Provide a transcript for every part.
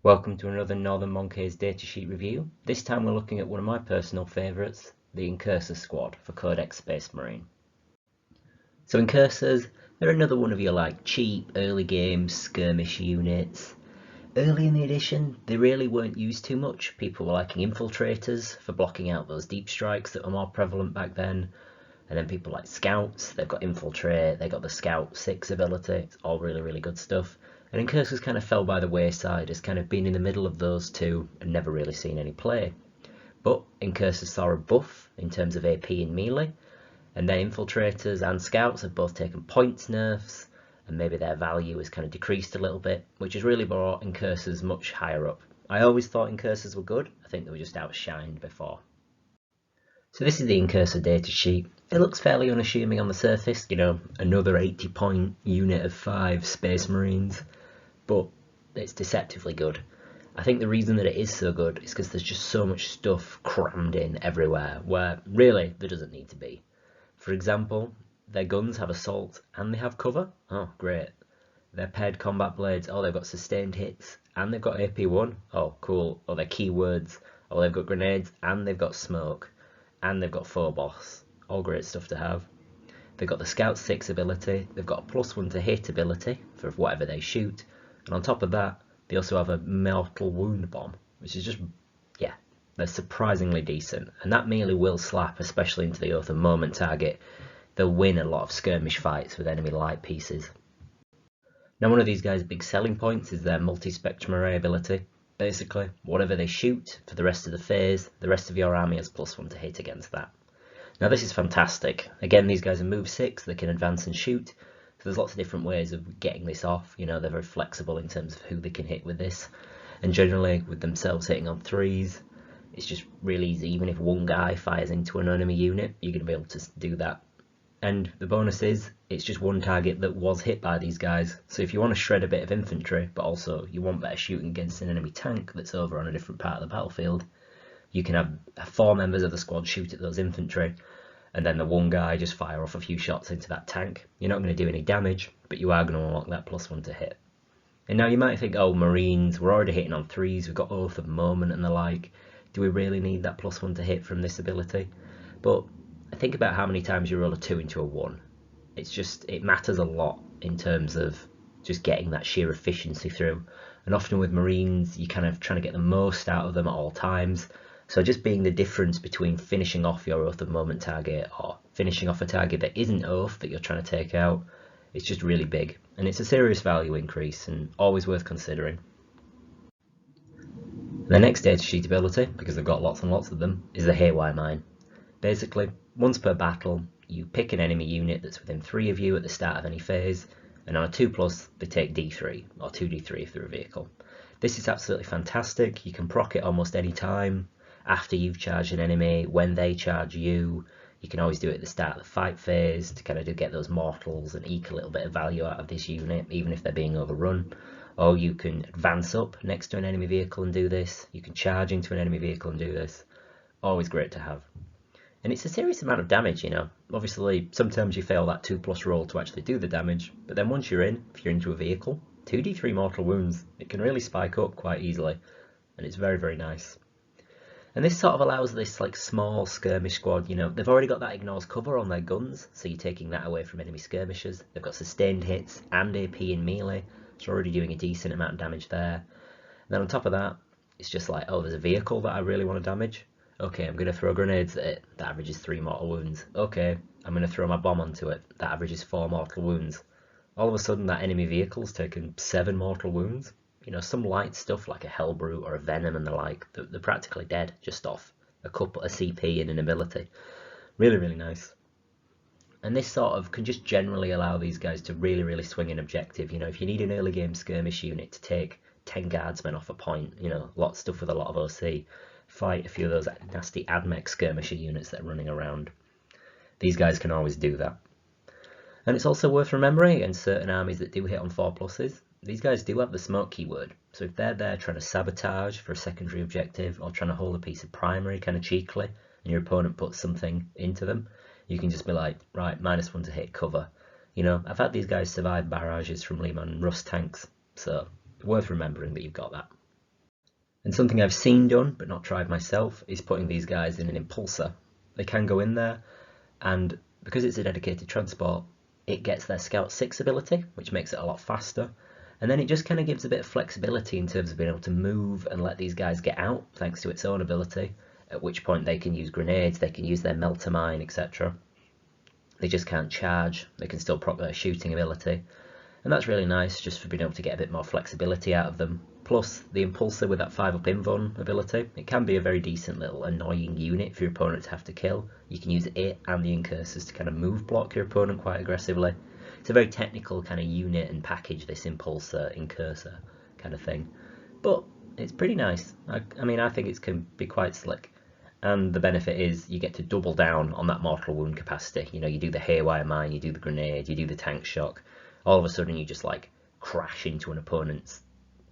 Welcome to another Northern Monkeys datasheet review. This time we're looking at one of my personal favourites, the Incursor Squad for Codex Space Marine. So Incursors, they're another one of your cheap early game skirmish units. Early in the edition, they really weren't used too much. People were liking infiltrators for blocking out those deep strikes that were more prevalent back then. And then people like scouts, they've got infiltrate, they've got the scout 6 ability, it's all really good stuff. And Incursors kind of fell by the wayside as kind of being in the middle of those two and never really seen any play. But Incursors saw a buff in terms of AP and melee, and their infiltrators and scouts have both taken points nerfs, and maybe their value has kind of decreased a little bit, which has really brought Incursors much higher up. I always thought Incursors were good, I think they were just outshined before. So this is the Incursor datasheet. It looks fairly unassuming on the surface, another 80 point unit of 5 Space Marines, but it's deceptively good. I think the reason that it is so good is because there's just so much stuff crammed in everywhere, where really there doesn't need to be. For example, their guns have assault and they have cover. Oh, great. Their paired combat blades, oh, they've got sustained hits and they've got AP1. Oh, cool. Or their keywords, oh, they've got grenades and they've got smoke. And they've got Phobos, all great stuff to have. They've got the Scout 6 ability, they've got a +1 to hit ability for whatever they shoot, and on top of that, they also have a mortal wound bomb, which is just, yeah, they're surprisingly decent, and that melee will slap, especially into the Oath of Moment target. They'll win a lot of skirmish fights with enemy light pieces. Now one of these guys' big selling points is their multi-spectrum array ability. Basically, whatever they shoot for the rest of the phase, the rest of your army has +1 to hit against that. Now this is fantastic. Again, these guys are move 6, they can advance and shoot, so there's lots of different ways of getting this off. They're very flexible in terms of who they can hit with this, and generally with themselves hitting on 3s, it's just really easy. Even if one guy fires into an enemy unit, you're going to be able to do that. And the bonus is, it's just one target that was hit by these guys, so if you want to shred a bit of infantry, but also you want better shooting against an enemy tank that's over on a different part of the battlefield, you can have 4 members of the squad shoot at those infantry, and then the one guy just fire off a few shots into that tank. You're not going to do any damage, but you are going to unlock that +1 to hit. And now you might think, oh, Marines, we're already hitting on 3s, we've got Oath of Moment and the like, do we really need that +1 to hit from this ability? But think about how many times you roll a 2 into a 1. It matters a lot in terms of just getting that sheer efficiency through. And often with Marines, you're kind of trying to get the most out of them at all times. So just being the difference between finishing off your Oath of Moment target or finishing off a target that isn't Oath that you're trying to take out, it's just really big. And it's a serious value increase and always worth considering. The next datasheet ability, because they've got lots and lots of them, is the Haywire mine. Basically, once per battle, you pick an enemy unit that's within 3 of you at the start of any phase, and on a 2+, they take D3, or 2D3 if they're a vehicle. This is absolutely fantastic. You can proc it almost any time, after you've charged an enemy, when they charge you. You can always do it at the start of the fight phase to kind of get those mortals and eke a little bit of value out of this unit, even if they're being overrun. Or you can advance up next to an enemy vehicle and do this. You can charge into an enemy vehicle and do this. Always great to have. And it's a serious amount of damage, Obviously, sometimes you fail that 2+ roll to actually do the damage, but then once you're in, if you're into a vehicle, 2d3 mortal wounds, it can really spike up quite easily, and it's very nice. And this sort of allows this small skirmish squad, they've already got that ignores cover on their guns, so you're taking that away from enemy skirmishers. They've got sustained hits and AP in melee, so already doing a decent amount of damage there. And then on top of that, it's just oh, there's a vehicle that I really want to damage. Okay, I'm going to throw grenades at it, that averages 3 mortal wounds. Okay, I'm going to throw my bomb onto it, that averages 4 mortal wounds. All of a sudden that enemy vehicle's taken 7 mortal wounds. Some light stuff like a Hellbrute or a Venom and the like, they're practically dead just off a CP and an ability. Really nice. And this sort of can just generally allow these guys to really swing an objective. If you need an early game skirmish unit to take 10 guardsmen off a point, a lot of stuff with a lot of OC, fight a few of those nasty AdMech skirmisher units that are running around. These guys can always do that. And it's also worth remembering against certain armies that do hit on 4+, these guys do have the smoke keyword. So if they're there trying to sabotage for a secondary objective or trying to hold a piece of primary kind of cheekily, and your opponent puts something into them, you can just be like, right, -1 to hit, cover. I've had these guys survive barrages from Lehman and Rust tanks, so worth remembering that you've got that. And something I've seen done but not tried myself is putting these guys in an Impulsor. They can go in there, and because it's a dedicated transport, it gets their Scout 6 ability, which makes it a lot faster. And then it just kind of gives a bit of flexibility in terms of being able to move and let these guys get out thanks to its own ability, at which point they can use grenades, they can use their melter mine, etc. They just can't charge, they can still proc their shooting ability. And that's really nice just for being able to get a bit more flexibility out of them. Plus, the Impulsor with that 5-up invuln ability, it can be a very decent little annoying unit for your opponent to have to kill. You can use it and the Incursors to kind of move block your opponent quite aggressively. It's a very technical kind of unit and package, this Impulsor, Incursor kind of thing. But it's pretty nice. I mean, I think it can be quite slick. And the benefit is you get to double down on that mortal wound capacity. You know, you do the Haywire mine, you do the grenade, you do the tank shock. All of a sudden you just like crash into an opponent's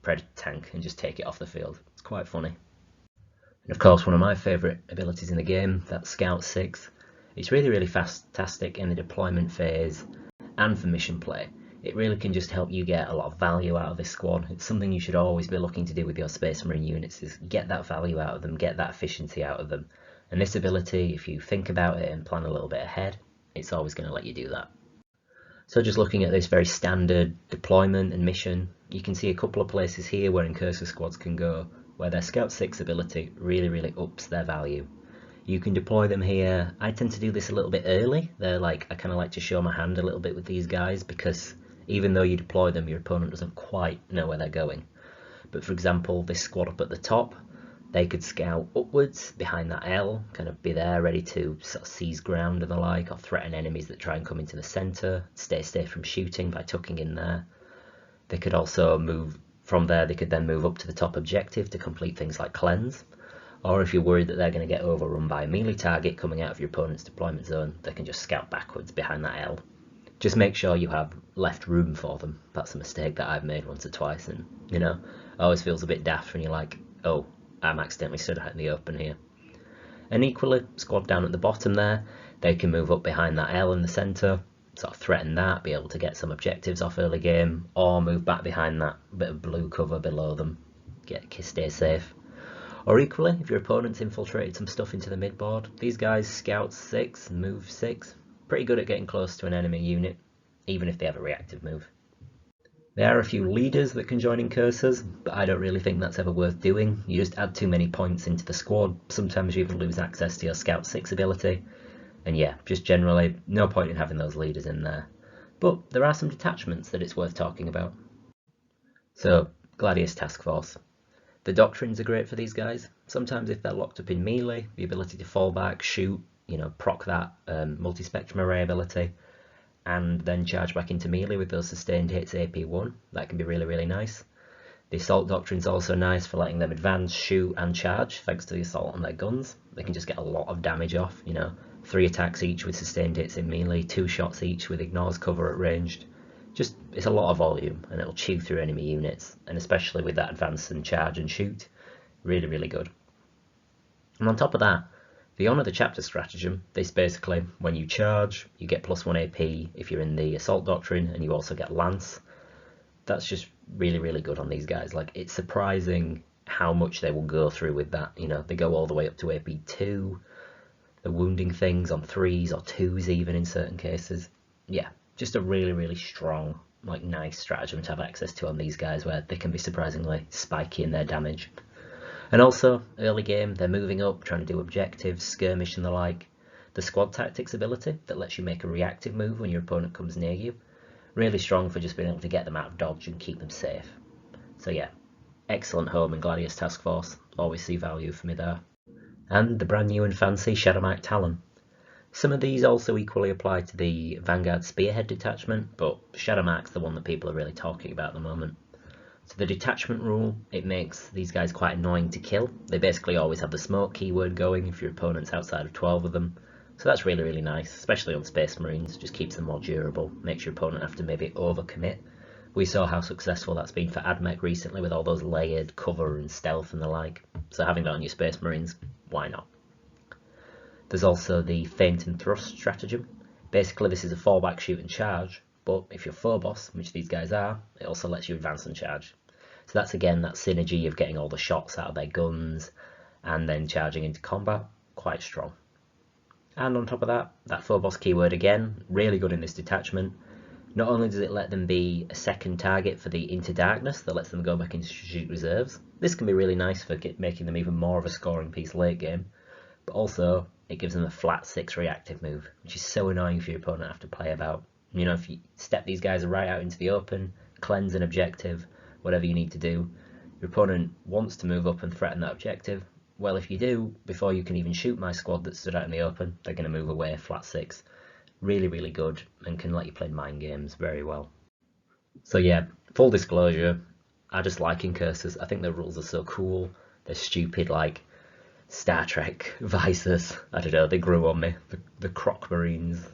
Predator tank and just take it off the field. It's quite funny. And of course, one of my favourite abilities in the game, that Scout 6. It's really fantastic in the deployment phase and for mission play. It really can just help you get a lot of value out of this squad. It's something you should always be looking to do with your Space Marine units, is get that value out of them, get that efficiency out of them. And this ability, if you think about it and plan a little bit ahead, it's always going to let you do that. So just looking at this very standard deployment and mission, you can see a couple of places here where Incursor squads can go, where their Scout 6 ability really ups their value. You can deploy them here. I tend to do this a little bit early. I kind of like to show my hand a little bit with these guys, because even though you deploy them, your opponent doesn't quite know where they're going. But for example, this squad up at the top, they could scout upwards behind that L, kind of be there ready to sort of seize ground and the like, or threaten enemies that try and come into the centre, stay safe from shooting by tucking in there. They could also move from there, they could then move up to the top objective to complete things like cleanse. Or if you're worried that they're going to get overrun by a melee target coming out of your opponent's deployment zone, they can just scout backwards behind that L. Just make sure you have left room for them. That's a mistake that I've made once or twice, and you know, it always feels a bit daft when you're like, oh, I'm accidentally stood out in the open here. And equally, squad down at the bottom there, they can move up behind that L in the centre, sort of threaten that, be able to get some objectives off early game, or move back behind that bit of blue cover below them, stay safe. Or equally, if your opponent's infiltrated some stuff into the midboard, these guys scout 6 and move 6, pretty good at getting close to an enemy unit, even if they have a reactive move. There are a few leaders that can join Incursors, but I don't really think that's ever worth doing. You just add too many points into the squad, sometimes you even lose access to your Scout 6 ability, and yeah, just generally, no point in having those leaders in there. But there are some detachments that it's worth talking about. So, Gladius Task Force. The doctrines are great for these guys. Sometimes if they're locked up in melee, the ability to fall back, shoot, proc that multi-spectrum array ability, and then charge back into melee with those sustained hits AP1. That can be really nice. The assault doctrine's also nice for letting them advance, shoot and charge thanks to the assault on their guns. They can just get a lot of damage off, 3 attacks each with sustained hits in melee, 2 shots each with ignores cover at ranged. Just, it's a lot of volume and it'll chew through enemy units, and especially with that advance and charge and shoot, really good. And on top of that, the Honour the Chapter stratagem, this basically, when you charge, you get +1 AP if you're in the Assault Doctrine, and you also get Lance. That's just really good on these guys. Like, it's surprising how much they will go through with that. They go all the way up to AP2, the wounding things on 3s or 2s even in certain cases. Yeah, just a really strong, nice stratagem to have access to on these guys, where they can be surprisingly spiky in their damage. And also, early game, they're moving up, trying to do objectives, skirmish and the like. The Squad Tactics ability that lets you make a reactive move when your opponent comes near you. Really strong for just being able to get them out of dodge and keep them safe. So yeah, excellent home in Gladius Task Force. Always see value for me there. And the brand new and fancy Shadowmark Talon. Some of these also equally apply to the Vanguard Spearhead detachment, but Shadowmark's the one that people are really talking about at the moment. So the detachment rule, it makes these guys quite annoying to kill. They basically always have the smoke keyword going if your opponent's outside of 12 of them. So that's really nice, especially on Space Marines, just keeps them more durable, makes your opponent have to maybe overcommit. We saw how successful that's been for AdMech recently with all those layered cover and stealth and the like. So having that on your Space Marines, why not? There's also the Feint and Thrust stratagem. Basically this is a fallback, shoot and charge, but if you're Phobos, which these guys are, it also lets you advance and charge. So that's again that synergy of getting all the shots out of their guns and then charging into combat, quite strong. And on top of that, that Phobos keyword again, really good in this detachment. Not only does it let them be a second target for the Into Darkness that lets them go back into strategic reserves, this can be really nice for making them even more of a scoring piece late game, but also it gives them a flat 6 reactive move, which is so annoying for your opponent to have to play about. You know, if you step these guys right out into the open, cleanse an objective, whatever you need to do, your opponent wants to move up and threaten that objective. Well, if you do, before you can even shoot my squad that stood out in the open, they're going to move away flat 6. Really, really good, and can let you play mind games very well. So yeah, full disclosure, I just like Incursors. I think their rules are so cool. They're stupid, like Star Trek Vices. I don't know, they grew on me. The Croc Marines.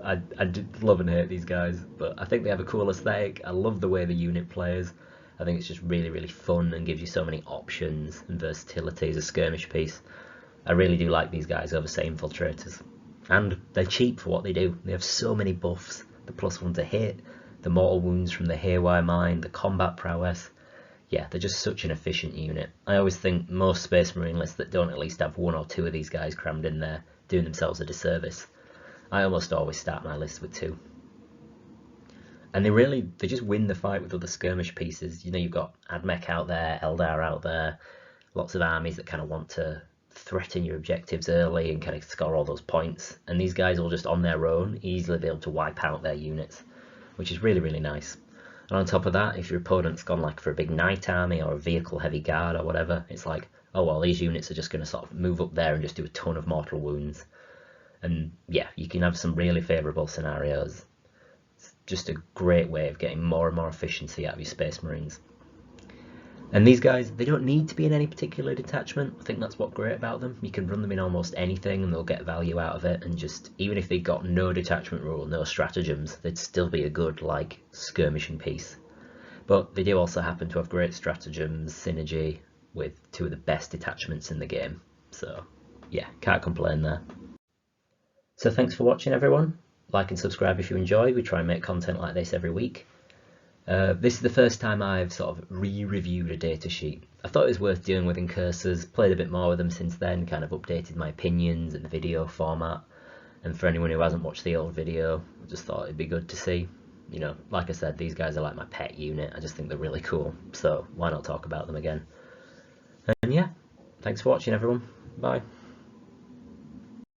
I did love and hate these guys, but I think they have a cool aesthetic. I love the way the unit plays. I think it's just really, really fun and gives you so many options and versatility as a skirmish piece. I really do like these guys over, say, Infiltrators. And they're cheap for what they do. They have so many buffs. The +1 to hit, the mortal wounds from the Haywire mine, the combat prowess. Yeah, they're just such an efficient unit. I always think most Space Marine lists that don't at least have 1 or 2 of these guys crammed in there doing themselves a disservice. I almost always start my list with 2. And they just win the fight with other skirmish pieces. You know, you've got Admech out there, Eldar out there, lots of armies that kind of want to threaten your objectives early and kind of score all those points. And these guys will just on their own easily be able to wipe out their units, which is really, really nice. And on top of that, if your opponent's gone like for a big knight army or a vehicle heavy guard or whatever, it's like, oh well, these units are just going to sort of move up there and just do a ton of mortal wounds. And yeah, you can have some really favourable scenarios. It's just a great way of getting more and more efficiency out of your Space Marines. And these guys, they don't need to be in any particular detachment. I think that's what's great about them. You can run them in almost anything and they'll get value out of it. And just, even if they got no detachment rule, no stratagems, they'd still be a good, like, skirmishing piece. But they do also happen to have great stratagems, synergy with 2 of the best detachments in the game. So, yeah, can't complain there. So thanks for watching, everyone. Like and subscribe if you enjoy. We try and make content like this every week. This is the first time I've sort of re-reviewed a datasheet. I thought it was worth dealing with Incursors, played a bit more with them since then, kind of updated my opinions and the video format. And for anyone who hasn't watched the old video, I just thought it'd be good to see. You know, like I said, these guys are like my pet unit. I just think they're really cool, so why not talk about them again? And yeah, thanks for watching, everyone. Bye.